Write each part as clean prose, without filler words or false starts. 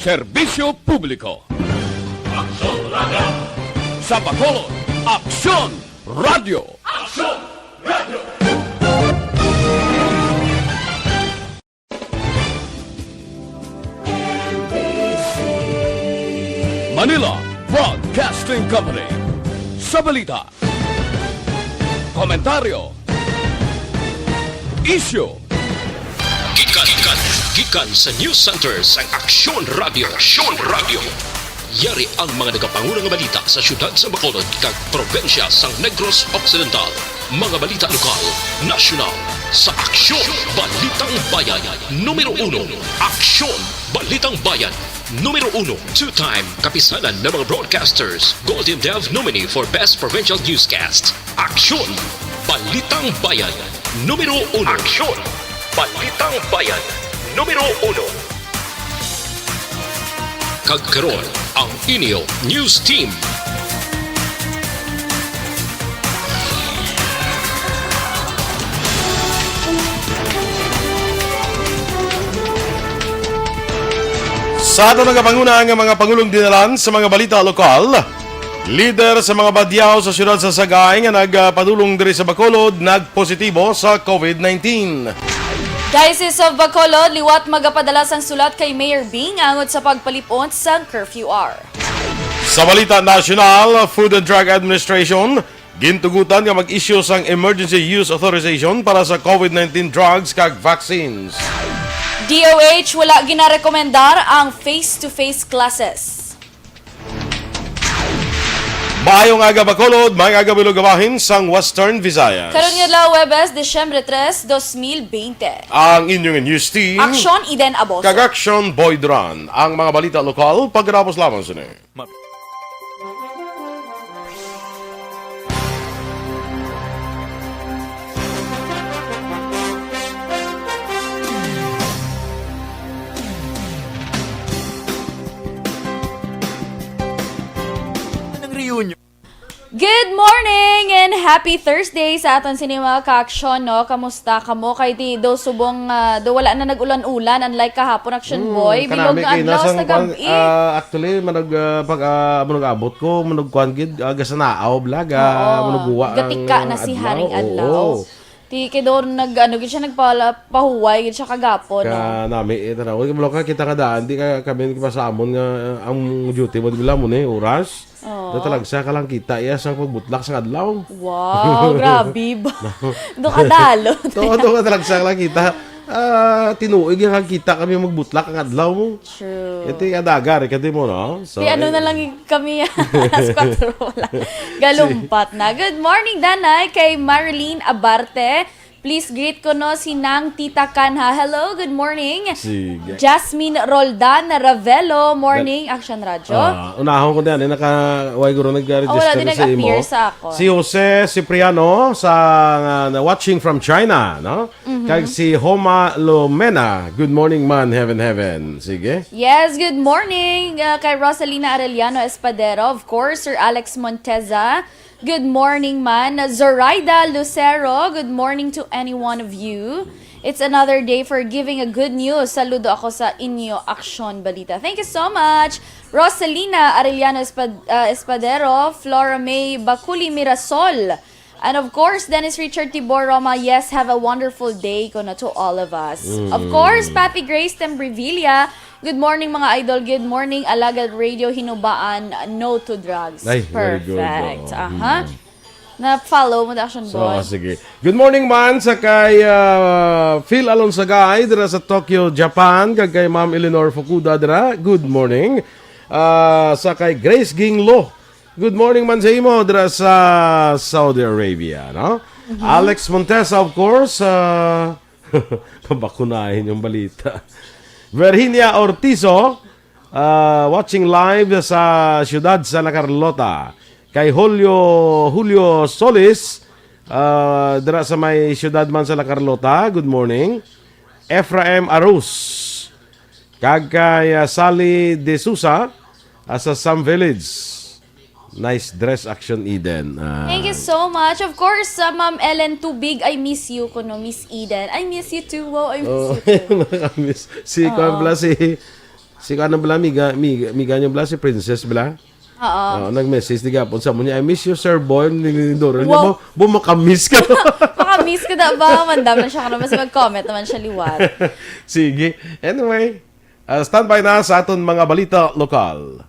Serbisyo Publiko. Aksyon Radio! Sa Bacolod, Aksyon Radio! Aksyon Radio! Manila Broadcasting Company. Sa balita, komentaryo, isyu, Gikan sa News Center sa Aksyon Radio. Aksyon Radio. Yari ang mga nagapangunang balita sa syudad sa Bacolod kag probensya sang Negros Occidental. Mga balita lokal, nasyonal sa Aksyon Balitang Bayan. Numero 1, Aksyon Balitang Bayan. Numero 1, two-time kapisanan ng mga broadcasters. Golden Dev nominee for Best Provincial Newscast. Aksyon Balitang Bayan. Numero 1. Aksyon Balitang Bayan. Numero 1. Kagkaroon ang inyo News Team. Sa ato nagapanguna ang mga Pangulong dinalan sa mga balita lokal, leader sa mga badyaw sa siyudad sa Sagay nga nagpadulong diri sa Bacolod nagpositibo sa COVID-19. Diocese of Bacolod, liwat magapadala sang sulat kay Mayor Bing angot sa pagpalipon sa curfew hour. Sa balita national, Food and Drug Administration gintugutan nga mag-issue sang emergency use authorization para sa COVID-19 drugs kag vaccines. DOH wala ginarekomendar ang face-to-face classes. Maayong aga Bacolod, maayong aga Bilogabahin sang Western Visayas. Karon nga la Huwebes, Disyembre 3, 2020. Ang inyong news team, Aksyon Eden Aboso. kag Aksyon Boy Duran. Ang mga balita lokal, pagkatapos lamang sini. Good morning and happy Thursday sa aton sinima ka-aksyon, no? Kamusta ka mo? Kay di do subong do wala na nag-ulan-ulan unlike kahapon Action Boy. Bilog nga adlaw sa gabi. Actually, pag abot ko, managkuan gid aga sa naaw blaga, managuwa. Gatika na si Haring Adlaw. Ti kay do gid siya nagpahuway gid siya kagapon, no? Nami ito na. Wala ka kita kadaan, di ka kami pasamon nga ang duty mo dibila mo ni oras. Do talag sa kalang kita iya sa pagbutlak sa adlaw. Wow, grabe ba? Do kadalo. Do ka talag sa kalang kita. Tinuig nga kita kami magbutlak ang adlaw mo. True. Ito yung adagar, kati mo, no? So, na lang kami alas 4 wala. Galumpat na. Good morning, Danay, kay Marilyn Abarte. Please greet ko no si Nang Tita Kanha. Hello, good morning. Sige. Jasmine Roldan Ravelo, morning, Action Radio. Unahon ko din, nakaway guro nag-register wala din sa imo. nag-appear sa ako. Si Jose Cipriano sa watching from China, no? Kag si Homa Lomena. Good morning man, heaven. Sige. Yes, good morning kay Rosalina Arellano Espadero. Of course, Sir Alex Monteza. Good morning man. Zoraida Lucero, good morning to any one of you. It's another day for giving a good news. Saludo ako sa inyo Aksyon Balita. Thank you so much. Rosalina Arellano Espadero, Flora May Bakuli Mirasol. And of course, Dennis Richard Tibor Roma, yes, have a wonderful day ko na to all of us. Of course, Patty Grace Tembrevilla, good morning mga idol, good morning, Alagad Radio Hinubaan, no to drugs. Ay, very good. Perfect. Na-follow mo the Action Boy. So, sige. Good morning man sa kay Phil Alonsagay dira sa Tokyo, Japan. Kag kay Ma'am Eleanor Fukuda dira. Good morning. Sa kay Grace Ginglo. Good morning man sa imo dira sa Saudi Arabia, no? Alex Montesa, of course. Pabakunahin yung balita. Virginia Ortizo, watching live sa siyudad sa La Carlota. Kay Julio Solis, dira sa may siyudad man sa La Carlota. Good morning. Ephraim Arus. Kag kay Sally De Sousa sa Sam Village. Nice dress, Action Eden. Thank you so much. Of course, Ma'am Ellen Tubig, I miss you ko no, Miss Eden. I miss you too. Wow, I miss you too. Si Kwambla, si Si ano bala, miga nyo bala, si Princess bala. Oo. Nag-message di gapon sa mo niya, I miss you, Sir Boy. Doran, Wow. Bumaka-miss ka. Maka-miss ka na ba? Mandam na siya ka na. Mas mag-comment naman siya liwat. Sige. Anyway, standby na sa aton mga balita lokal.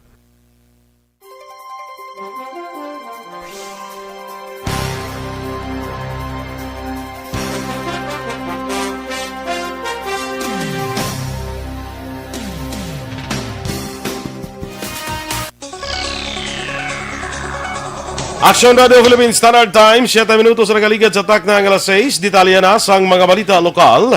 Aksyon Radio Philippines Standard Time, 7 minutos na kaligad sa tak ng alas 6. Detalya na sa mga balita lokal.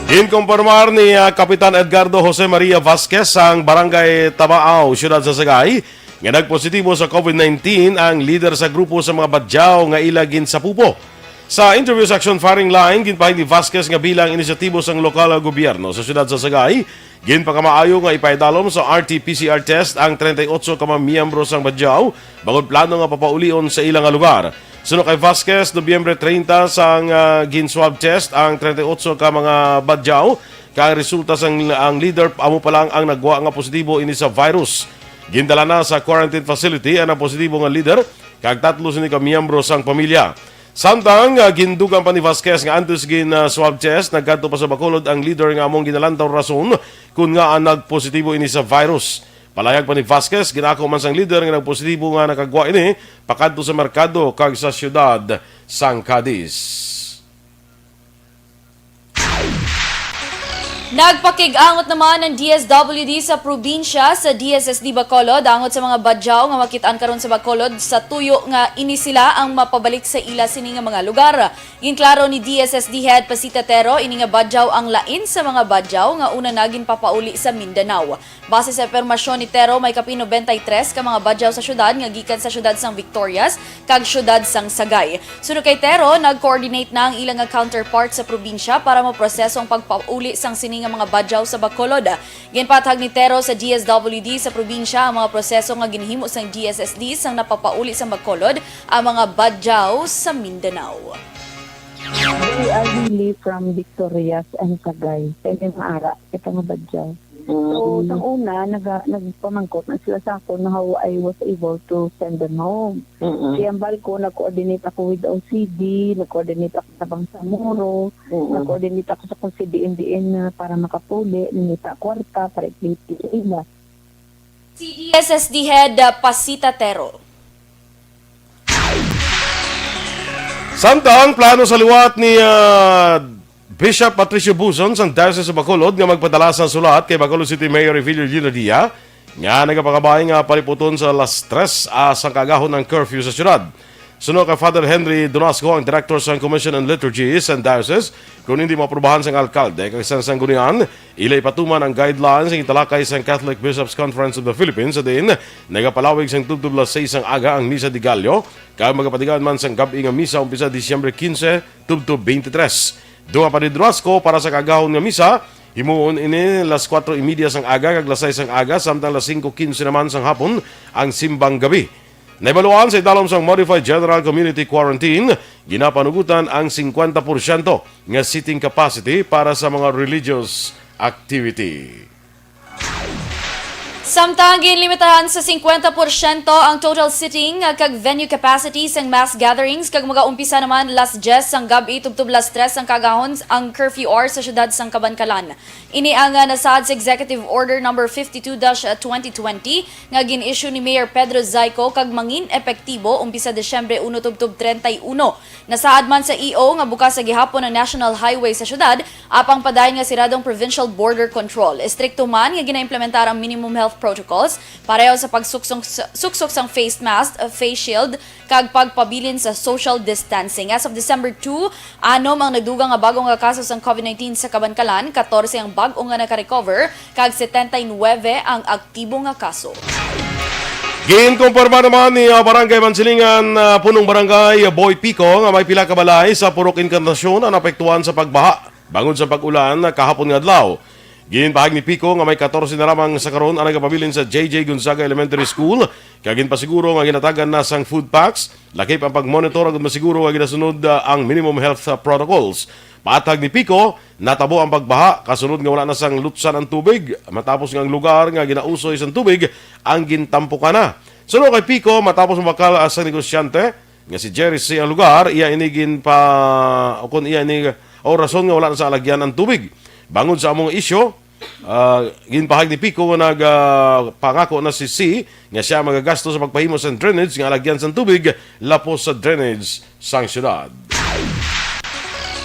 Inkumpirmar ni Kapitan Edgardo Jose Maria Vasquez ang Barangay Tabaaw, Siyudad sa Sagay, nga nagpositibo sa COVID-19 ang leader sa grupo sa mga badyaw nga ilagin sa pupo. Sa interview sa Aksyon Firing Line, ginpahig ni Vasquez nga bilang inisyatibo sang lokal na gobyerno sa Siyudad sa Sagay, ginpakamaayo nga ipaidalom sa RT-PCR test ang 38 ka mga miyembro sang badyaw bangod plano nga papaulion sa ilang lugar. Suno kay Vasquez, Nobyembre 30 sang gin-swab test ang 38 ka mga badyaw. Kaya resulta sang ang leader amo pa lang ang nagwa nga positibo ini sa virus. Gindala na sa quarantine facility ang positibo nga leader kag tatlo sini ka miyembro sang pamilya. Samtang gindugan pa ni Vasquez nga antes swab test, nagkadto pa sa Bacolod ang leader nga among ginalantaw rason kung nga ang nagpositibo ini sa virus. Palayag pa ni Vasquez, ginako man sang leader nga nagpositibo nga nakagwa ini pakadto sa merkado kag sa siyudad sang Cadiz. Nagpakig-angot naman ng DSWD sa probinsya sa DSSD Bacolod angot sa mga badyaw nga makitaan karon sa Bacolod sa tuyo nga ini sila ang mapabalik sa ila sini nga mga lugar. Ginklaro ni DSSD Head Pasita Tero ini nga badyaw ang lain sa mga badyaw nga una nagin papauli sa Mindanao. Base sa impormasyon ni Tero, may kapin 93 ka mga badyaw sa syudad nga gikan sa syudad sang Victorias kag syudad sang Sagay. Sunod kay Tero, nag-coordinate na ang ilang nga counterpart sa probinsya para maproseso ang pagpauli sang sini nga mga badyaw sa Bacolod. Ginpatag ni Tero sa DSWD sa probinsya ang mga proseso nga ginhimo sang DSSD sang napapauli sa Bacolod ang mga badyaw sa Mindanao. We are really from Victorias and Sagay. Pwede maara, ito nga badyaw. So, sa una, nagpamangkot na sila sa ako na how I was able to send them home. Siyambal ko, nag-coordinate ako with OCD, nag-coordinate ako sa Bangsamoro, nag-coordinate ako sa kung CDN para makapuli, ninita kwarta, para i-plate sa ila. Si DSSD Head Pasita Tero. Samtang plano sa liwat ni Bishop Patricio Buzon sa Diocese sa Bacolod nga magpadala sa sulat kay Bacolod City Mayor Evilio Dia nga nagapakabay nga paliputon sa alas 3 sa kagahon ng curfew sa syudad. Suno kay Father Henry Donasco, ang Director sa Commission on Liturgy sa Diocese, kung hindi maprobahan sa alkalde kay sang sanggunian, ilay patuman ang guidelines ng italakay sa Catholic Bishops Conference of the Philippines sa din nagapalawig sang tubtubla 6 ang aga ang Misa de Gallo kay magapatigan man sang gabi nga misa umpisa Disyembre 15 tubtub 23. Dunga pa ni Donasco para sa kagahon nga misa, himuon ini las 4:30 sang aga kag las 6 sang aga samtang las 5:15 naman sang hapon ang simbang gabi. Naibaluan sa idalom sang Modified General Community Quarantine, ginapanugutan ang 50% nga seating capacity para sa mga religious activity. Samtang ginlimitahan sa 50% ang total sitting kag venue capacity sang mass gatherings kag mag-umpisa naman las 10 sang gabi tubtub las 3 ang kagahon ang curfew hour sa syudad sang Kabankalan. Ini ang nasaad sa Executive Order number 52-2020 nga gin-issue ni Mayor Pedro Zayco kag mangin epektibo umpisa Disyembre 1 tubtub 31. Nasaad man sa EO nga bukas sa gihapon ang National Highway sa syudad apang padayon nga siradong Provincial Border Control. Estrikto man nga ginaimplementar ang minimum health protocols pareho sa pagsuksok sang face mask, face shield kag pagpabilin sa social distancing. As of December 2, anom ang nagdugang nga bagong nga kaso sang COVID-19 sa Kabankalan, 14 ang bag-o nga naka-recover kag 79 ang aktibo nga kaso. Ginkumpirma naman ni Barangay Mansilingan punong barangay Boy Pico nga may pila ka balay sa Purok Encarnacion ang apektuhan sa pagbaha bangod sa pag-ulan kahapon nga adlaw. Ginpahag ni Pico nga may 14 na lamang sa karon ang nagapabilin sa JJ Gonzaga Elementary School Kagin pasiguro nga ginatagan na sang food packs, lakip ang pagmonitor agud masiguro nga ginasunod ang minimum health protocols. Paatag ni Pico, natabo ang pagbaha kasunod nga wala na sang lutsan ang tubig matapos nga ang lugar nga ginausoy sang tubig ang gintampukan na. Suno kay Pico matapos makal sa negosyante nga si Jerry sa lugar iya inigin pa kun iya ni o rason nga wala na sa alagyan ang tubig. Bangod sa among isyo, ginpahag ni Pico pangako na si C nga siya magagasto sa pagpahimo sa drainage nga alagyan sa tubig lapos sa drainage sang syudad.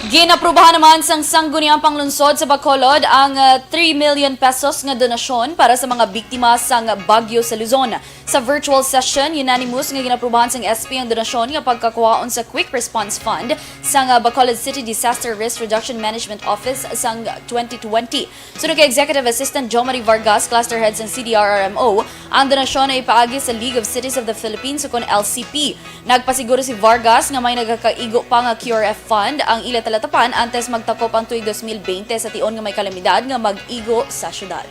Ginaprubahan naman sang sangguniang panglunsod sa Bacolod ang 3 million pesos nga donasyon para sa mga biktima sang bagyo sa Luzon. Sa virtual session, unanimous nga ginaprubahan sang SP ang donasyon nga pagkakuhaon sa Quick Response Fund sang Bacolod City Disaster Risk Reduction Management Office sang 2020. Sunod kay Executive Assistant Jo Marie Vargas, Cluster Head sang CDRRMO, ang donasyon ay ipaagi sa League of Cities of the Philippines o kon LCP. Nagpasiguro si Vargas nga may nagkakaigo pa nga QRF Fund ang ila talatapan antes magtakop ang tuig 2020 sa tion nga may kalamidad nga mag-igo sa syudad.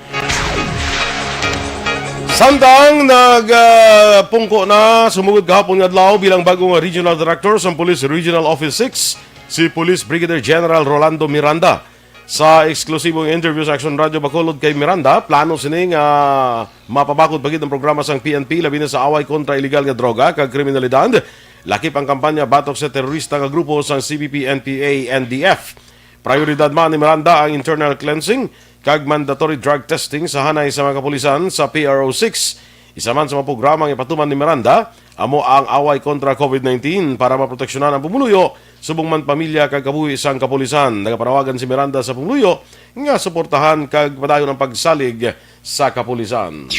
Samtang nagpungko na sumugod kahapon nga adlaw bilang bagong Regional Director sa Police Regional Office 6 si Police Brigadier General Rolando Miranda. Sa eksklusibong interview sa Aksyon Radio Bacolod kay Miranda, plano sining mapabakod pagid ang programa sang PNP labi na sa away kontra illegal nga droga kag kriminalidad. Lakip ang kampanya batok sa terorista nga grupo sang CBP, NPA, NDF. Prioridad man ni Miranda ang internal cleansing kag mandatory drug testing sa hanay sa mga kapulisan sa PRO6. Isa man sa mga programang ipatuman ni Miranda, amo ang away kontra COVID-19 para maproteksyonan ang pumuluyo, subong man pamilya kag kabuhi sang kapulisan. Nagapanawagan si Miranda sa pumuluyo nga suportahan kag padayon ang pagsalig sa kapulisan.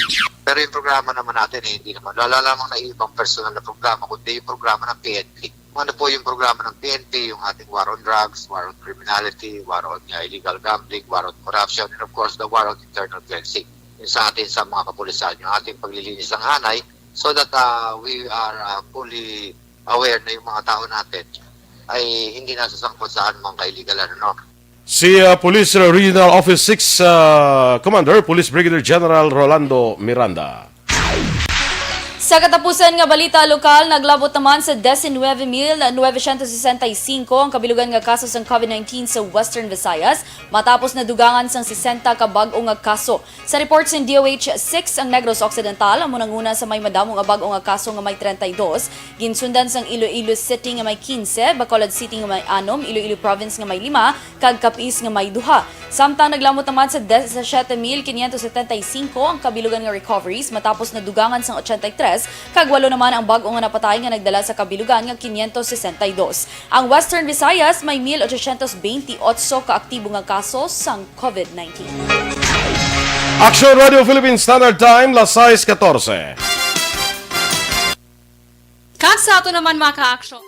Pero yung programa naman natin, hindi naman wala lamang na ibang personal na programa, kundi yung programa ng PNP. Ano po yung programa ng PNP, yung ating war on drugs, war on criminality, war on illegal gambling, war on corruption, and of course, the war on internal cleansing. Yung sa atin sa mga kapulisan, yung ating paglilinis ng hanay, so that we are fully aware na yung mga tao natin ay hindi nasasangkot sa anumang kailigalan. No? Si Police Regional Office 6 Commander, Police Brigadier General Rolando Miranda. Sa katapusan nga balita lokal, naglabot naman sa 19,965 ang kabilugan nga kaso sang COVID-19 sa Western Visayas matapos nadugangan sang 60 ka bag-o nga kaso. Sa report sa DOH 6 ang Negros Occidental ang munang-una sa may madamong nga bag-o nga kaso nga may 32, ginsundan sang Iloilo City nga may 15, Bacolod City nga may 6, Iloilo Province nga may 5, kag Capiz nga may 2. Samtang naglamot naman sa 17,575 ang kabilugan nga recoveries matapos nadugangan sang 83, kag 8 naman ang bag-o nga napatay nga nagdala sa kabilugan nga 562. Ang Western Visayas may 1,828 kaaktibo nga kaso sang COVID-19. Aksyon Radio Philippines Standard Time, las 6:14. Kag sa ato naman mga ka-aksyon.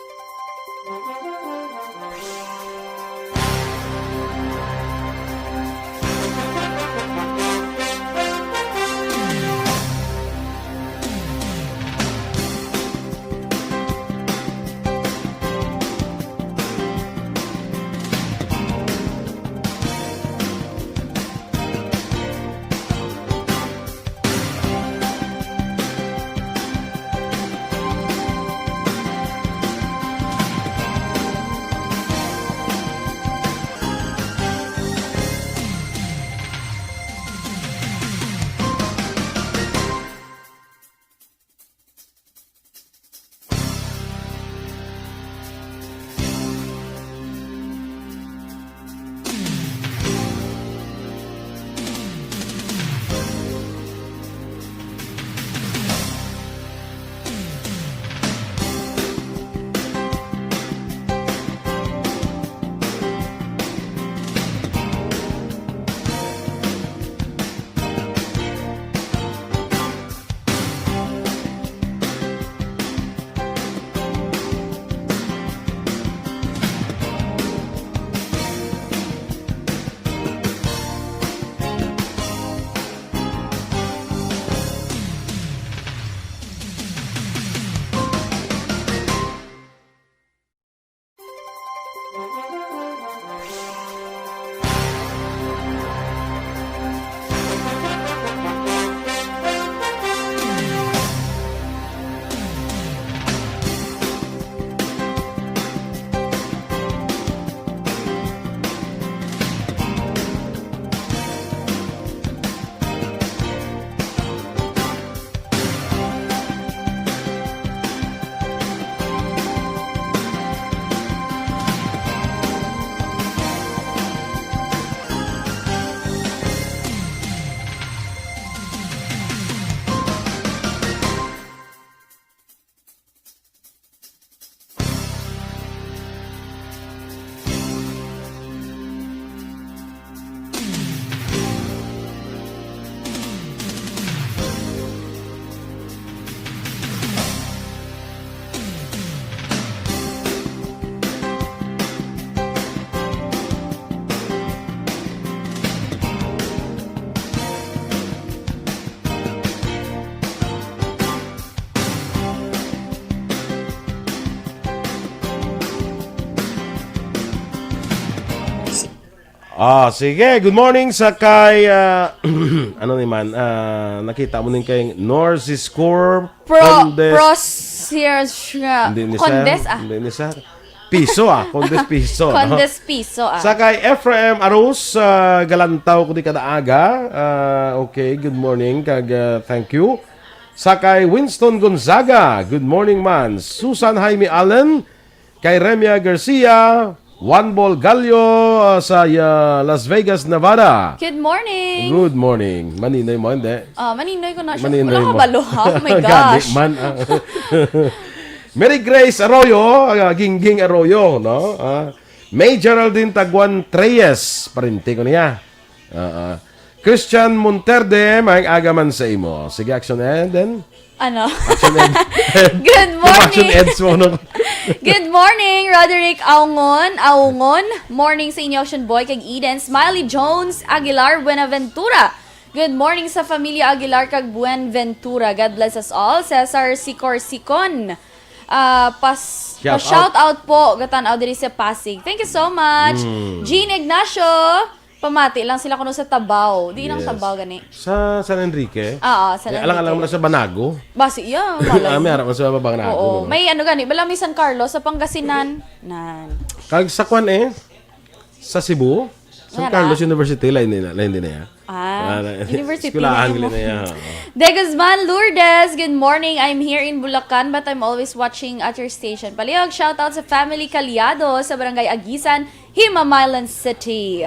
Sige. Good morning sa kay ano naman, nakita mo din kay North Score Hindi ni sir. Piso Condes Piso. Condes Piso Sa kay Ephraim Arus, galantaw ko di kada aga. Okay, good morning. Thank you. Sa kay Winston Gonzaga, good morning man. Susan Jaime Allen, kay Remia Garcia, One Ball Gallo sa Las Vegas, Nevada. Good morning. Good morning. Maninoy mo, hindi? Maninoy ko na siya. Maninoy Wala ka mo. balo ha? Oh my Gani, gosh. man. Mary Grace Arroyo, Gingging Arroyo, no? May Geraldine Taguan Treyes, parinti ko niya. Christian Monterde, may agaman sa imo. Sige, action and then? Ano? Action and Good action morning. ends mo. No? Good morning, Roderick Aungon. Morning sa inyo, Ocean Boy, kag Eden. Smiley Jones Aguilar Buenaventura. Good morning sa Familia Aguilar kag Buenaventura. God bless us all. Cesar Sikon. Shout out po gatanaw diri sa Pasig. Thank you so much. Jean Ignacio, pamati lang sila kuno sa Tabaw. Di lang Tabaw gani. Sa San Enrique? San Enrique. Alang mo na sa Banago? Basi, malay. May harap mo sa Banago. Oo, may ano gani, bala may San Carlos sa Pangasinan. Kag sa kwan sa Cebu? San Carlos University, lain din na yan. University Eskwelahan na mo. nila yan. De Guzman Lourdes, good morning. I'm here in Bulacan but I'm always watching at your station. Palihog, shout out sa family Caliado sa Barangay Agisan, Himamaylan City.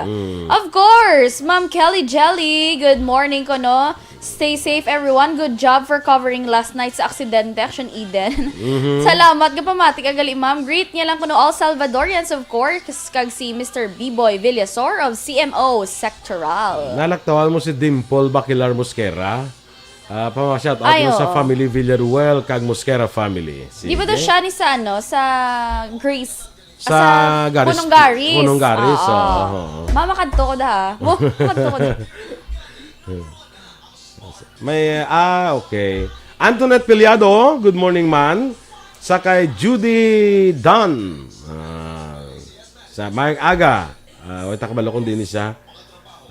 Of course, Ma'am Kelly Jelly, good morning ko no. Stay safe everyone. Good job for covering last night's aksidente, Action Eden. Salamat ka pamati kagali ma'am. Greet niya lang kuno all Salvadorians of course kag si Mr. B-Boy Villasor of CMO Sectoral. Nalaktawan mo si Dimple Baquilar Mosquera. Shout out mo sa family Villaruel kag Mosquera family. Di ba to siya ni sa Grace? Sa Garis. Punong Garis. Punong Garis. Mama kadto ko da ha. Kadto ko da. May, okay. Antoinette Piliado, good morning man. Sa kay Judy Dunn. Sa Mayang Aga. Wait, kabalo kung din siya.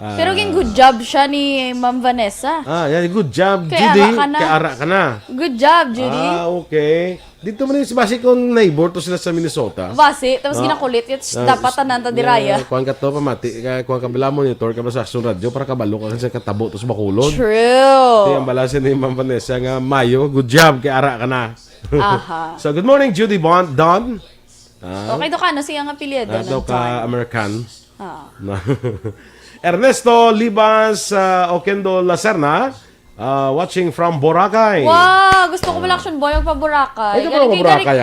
Pero good job siya ni Ma'am Vanessa. Good job, Kay Judy. ara ka na. Kay ara ka na. Good job, Judy. Okay. Dito man yung si Basi kong neighbor to sila sa Minnesota. Basi, tapos ginakulit. Dapat tanan ta diraya. Kuhan ka to, pamati. Kuhan ka bila monitor ka ba sa Aksyon Radio para kabalo ka sa katabo to sa bakulod. True. Ang balasin ni Ma'am Vanessa nga Mayo. Good job, kay ara ka na. Aha. So, good morning, Judy Don. Okay do ka, no? Siya nga apelyido. Daw ka American. Ernesto Libas Oquendo Lacerna, watching from Boracay. Wow! Gusto ko pala Action Boy magpa-Boracay. Ay, ka pala Boracay,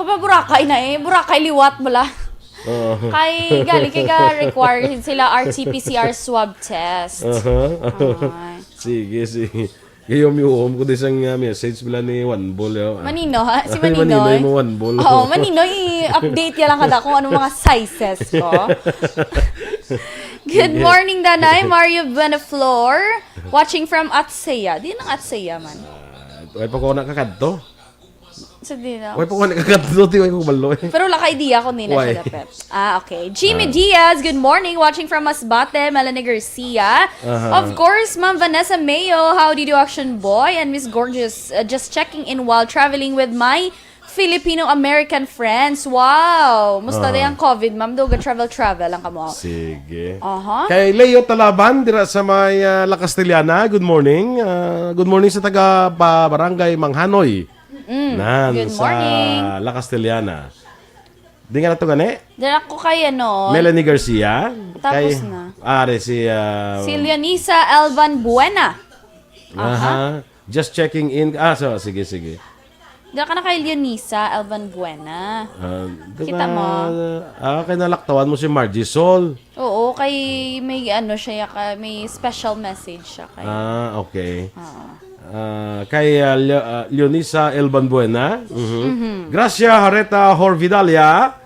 Boracay na Boracay liwat bala. Kay gali kay require sila RT-PCR swab test. Sige. Gayom ko din sang message bila ni One Ball. Manino ha? Si Maninoy. Maninoy mo One Ball. Oo, Maninoy, update ya lang kada kung anong mga sizes ko. Good morning, Danay. Mario Beneflor. Watching from Atsaya. Di nang Atsaya man. Way pa ko nakakadto. So, di na. Way pa ko nakakadto. Di way ko balo. Pero wala ka idea kung di na Why? siya dapet. Okay. Jimmy Diaz, good morning. Watching from Masbate, Melanie Garcia. Of course, Ma'am Vanessa Mayo. How do you do, Action Boy? And Miss Gorgeous, just checking in while traveling with my Filipino-American friends. Wow! Musta na yung COVID, ma'am? Doga travel ang kamo. Sige. Kay Leo Talaban, dira sa may La Castellana. Good morning. Good morning sa taga Barangay Manghanoy. Good morning. Sa La Castellana. Di nga na ito gani? Dira ko kay Melanie Garcia. Tapos na. Si Leonisa Elvan Buena. Just checking in. Sige. Dira ka na kay Leonisa Elvan Buena. Kita mo? Kay nalaktawan mo si Margie Sol. Oo, kay may siya, may special message siya kay. Okay. Kay Leonisa Elvan Buena. Gracia Hareta Horvidalia.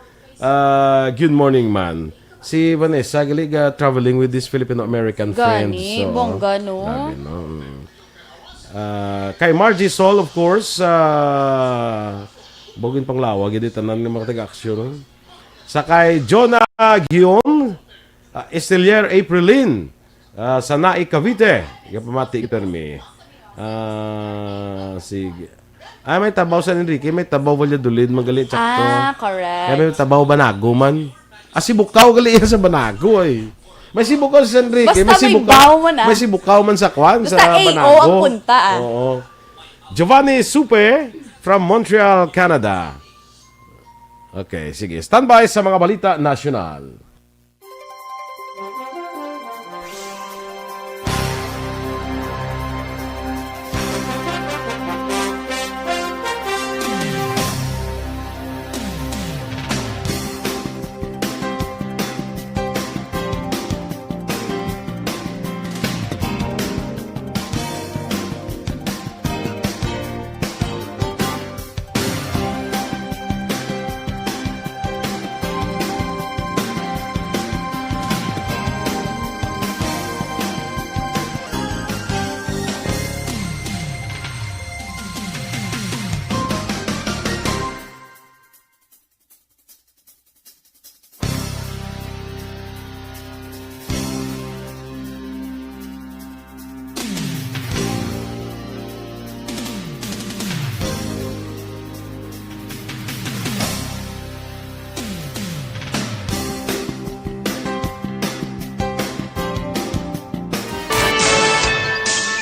Good morning, man. Si Vanessa Galiga traveling with these Filipino-American friends. Gani, bongga no. Grabe, no? Kay Margie Sol, of course, bogin panglawag, hindi tanan ng mga taga-aksyon. Sa kay Jonah Gion, Estelier Aprilin sa Naik Cavite. Pamati permi. Sige. May tabaw sa Enrique, may tabaw Valladolid, magalit sakto. Correct. May tabaw Banago man. Sibukaw gali yan sa Banago ay. May sibukaw sa Enrique, Basta may baw man May sibukaw man sa Kwan, Basta sa AO Banago. ang punta Oo. Giovanni Supe from Montreal, Canada. Okay, sige. Standby sa mga balita nasyonal.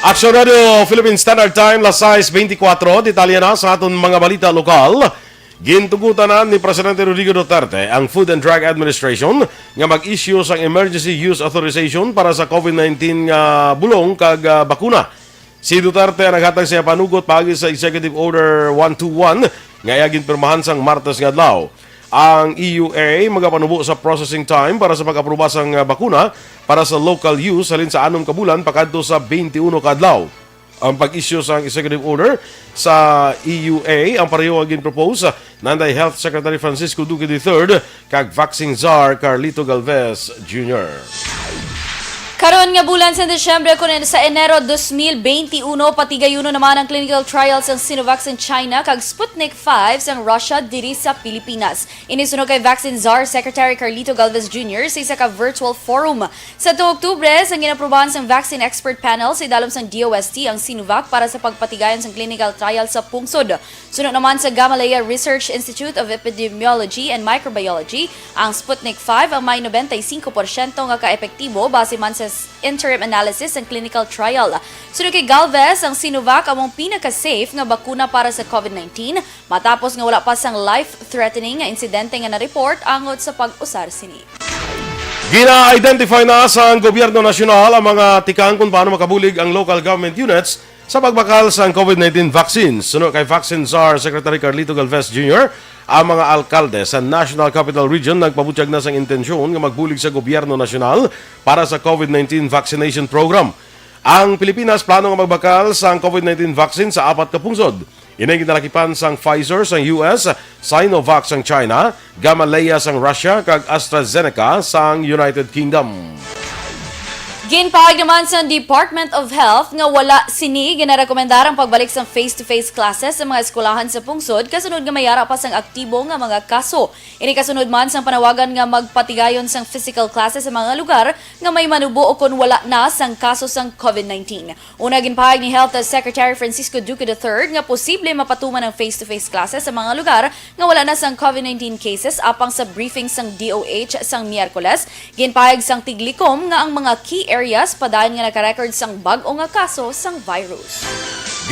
Aksyon Radio, Philippine Standard Time, las 6:24, detalye na sa aton mga balita lokal. Gintugutan na ni Presidente Rodrigo Duterte ang Food and Drug Administration nga mag-issue sang emergency use authorization para sa COVID-19 bulong kag bakuna. Si Duterte naghatag siya panugot pagi sa Executive Order 121 nga iyagin pirmahan sang Martes nga adlaw. Ang EUA magapanubo sa processing time para sa pag-aproba sang bakuna para sa local use halin sa 6 ka bulan pakadto sa 21 ka adlaw. Ang pag-issue sa executive order sa EUA ang pareho agin propose nanday Health Secretary Francisco Duque III kag Vaccine Czar Carlito Galvez Jr. Karon nga bulan sa Desyembre kuno sa Enero 2021 patigayuno naman ang clinical trials ng Sinovac sa China kag Sputnik 5 sa Russia diri sa Pilipinas. Inisunod kay Vaccine Czar Secretary Carlito Galvez Jr. sa isa ka virtual forum. Sa 2 Oktubre sa ginaprubahan sa Vaccine Expert Panel sa idalom sa DOST ang Sinovac para sa pagpatigayon sa clinical trial sa pungsod. Sunod naman sa Gamaleya Research Institute of Epidemiology and Microbiology, ang Sputnik 5 ang may 95% nga ka-epektibo base man sa interim analysis ng clinical trial. Sunod kay Galvez, ang Sinovac among pinaka-safe nga bakuna para sa COVID-19 matapos nga wala pa sang life-threatening nga insidente nga na-report angod sa pag-usar sini. Gina-identify na sa gobyerno nasyonal ang mga tikang kung paano makabulig ang local government units sa pagbakal sa COVID-19 vaccines. Sunod kay Vaccine Czar Secretary Carlito Galvez Jr., ang mga alkalde sa National Capital Region nagpabutyag na sa intensyon nga magbulig sa gobyerno nasyonal para sa COVID-19 vaccination program. Ang Pilipinas plano nga magbakal sa COVID-19 vaccine sa 4 ka pungsod. Inay ginalakipan sang Pfizer sang US, Sinovac sang China, Gamaleya sang Russia kag AstraZeneca sang United Kingdom. Ginpahag naman sa Department of Health nga wala sini ginarekomendar ang pagbalik sa face-to-face classes sa mga eskwelahan sa pungsod kasunod nga mayara pa sang aktibo nga mga kaso. Ini kasunod man sang panawagan nga magpatigayon sang physical classes sa mga lugar nga may manubo o kun wala na sang kaso sang COVID-19. Una ginpahag ni Health Secretary Francisco Duque III nga posible mapatuman ang face-to-face classes sa mga lugar nga wala na sang COVID-19 cases apang sa briefing sang DOH sang Miyerkules. Ginpahag sang Tiglikom nga ang mga key areas padayon nga naka-record sang bag-o nga kaso sang virus.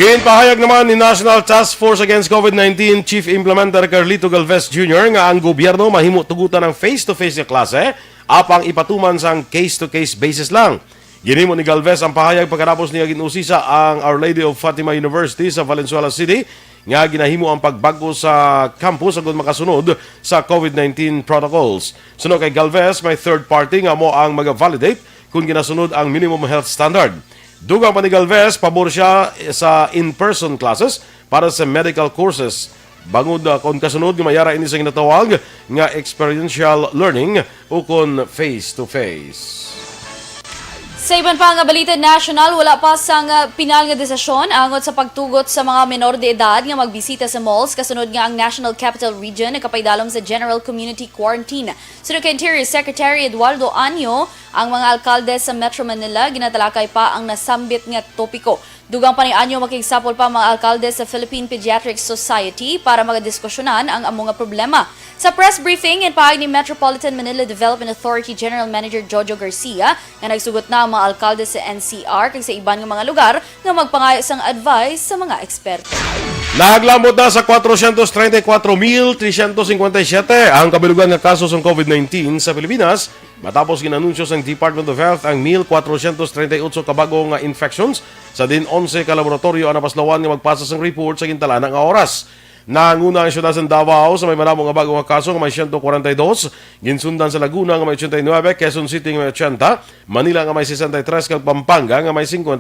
Ginpahayag naman ni National Task Force Against COVID-19 Chief Implementer Carlito Galvez Jr. nga ang gobyerno mahimo tugutan ng face-to-face nga klase apang ipatuman sang case-to-case basis lang. Ginhimo ni Galvez ang pahayag pagkatapos niya ginusisa ang Our Lady of Fatima University sa Valenzuela City nga ginahimo ang pagbago sa campus agud makasunod sa COVID-19 protocols. Sunod kay Galvez, may third party nga mo ang mag-validate kung ginasunod ang minimum health standard. Dugang pa ni Galvez, pabor siya sa in-person classes para sa medical courses. Bangod kung kasunod, mayara ini sa ginatawag nga experiential learning o kung face-to-face. Sa iban pa nga balita national, wala pa sang pinal nga desisyon angot sa pagtugot sa mga menor de edad nga magbisita sa malls kasunod nga ang National Capital Region nakapaydalom sa General Community Quarantine. Sunod kay Interior Secretary Eduardo Anyo, ang mga alkalde sa Metro Manila ginatalakay pa ang nasambit nga topiko. Dugang pa ni Anyo makigsapol pa mga alkalde sa Philippine Pediatric Society para magadiskusyonan ang among nga problema. Sa press briefing, inpahay ni Metropolitan Manila Development Authority General Manager Jojo Garcia nga nagsugot na ang mga alkalde sa NCR kag sa iban nga mga lugar nga magpangayo sang advice sa mga eksperto. Naglamot na sa 434,357 ang kabilugan nga kaso ng COVID-19 sa Pilipinas matapos ginanunsyo ng Department of Health ang 1,438 kabago nga infections sa din 11 ka laboratorio ang napaslawan nga magpasa ng report sa gintalanang nga oras. Nanguna ang siyudad ng Davao sa may manamo nga bago nga kaso nga may 142, ginsundan sa Laguna nga may 89, Quezon City nga may 80, Manila nga may 63 kag Pampanga nga may 58.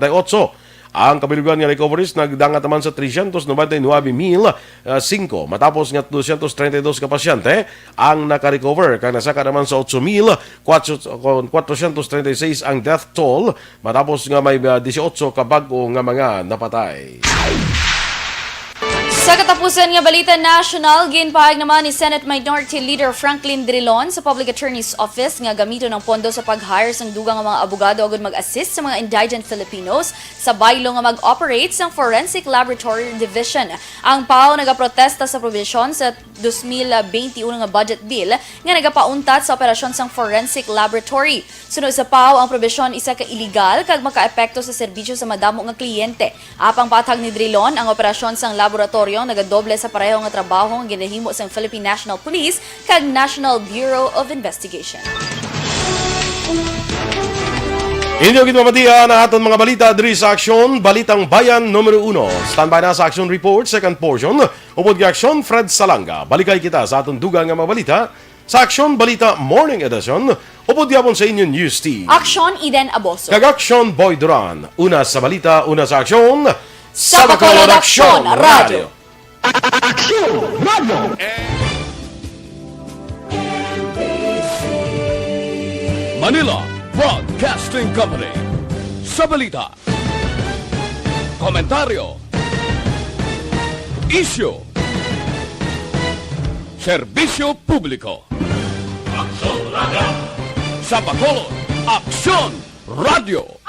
Ang kabilugan nga recoveries nagdangat naman sa 399,005 matapos nga 232 ka pasyente ang naka-recover kag nasaka naman sa 8,436 ang death toll matapos nga may 18 ka bag-o nga mga napatay. Sa katapusan nga balita national, ginpahayag naman ni Senate Minority Leader Franklin Drilon sa Public Attorney's Office nga gamito ng pondo sa pag-hire sang dugang nga mga abogado agud mag-assist sa mga indigent Filipinos sa baylo nga mag-operate sang Forensic Laboratory Division. Ang PAO nagaprotesta sa provision sa 2021 nga budget bill nga nagapauntat sa operasyon sang Forensic Laboratory. Sunod sa PAO, ang provision isa ka illegal kag makaepekto sa serbisyo sa madamo nga kliyente. Apang patag ni Drilon, ang operasyon sang laboratory nagadoble sa pareho nga trabaho nga ginahimo sa Philippine National Police kag National Bureau of Investigation. Inyo ginamatian ang aton mga balita diri sa Aksyon, Balitang Bayan Numero 1. Standby na sa Aksyon Report, second portion. Upod ka Aksyon, Fred Salanga. Balikay kita sa aton dugang nga mga balita sa Aksyon Balita Morning Edition. Upod yapon sa inyong news team. Aksyon Eden Aboso. Kag Aksyon Boy Duran. Una sa balita, una sa Aksyon. Sa Bacolod Aksyon Radio. Aksyon Radio. Manila Broadcasting Company. Sa balita, komentaryo, isyu, serbisyo publiko. Aksyon Radio. Sa Bacolod, Aksyon Radio.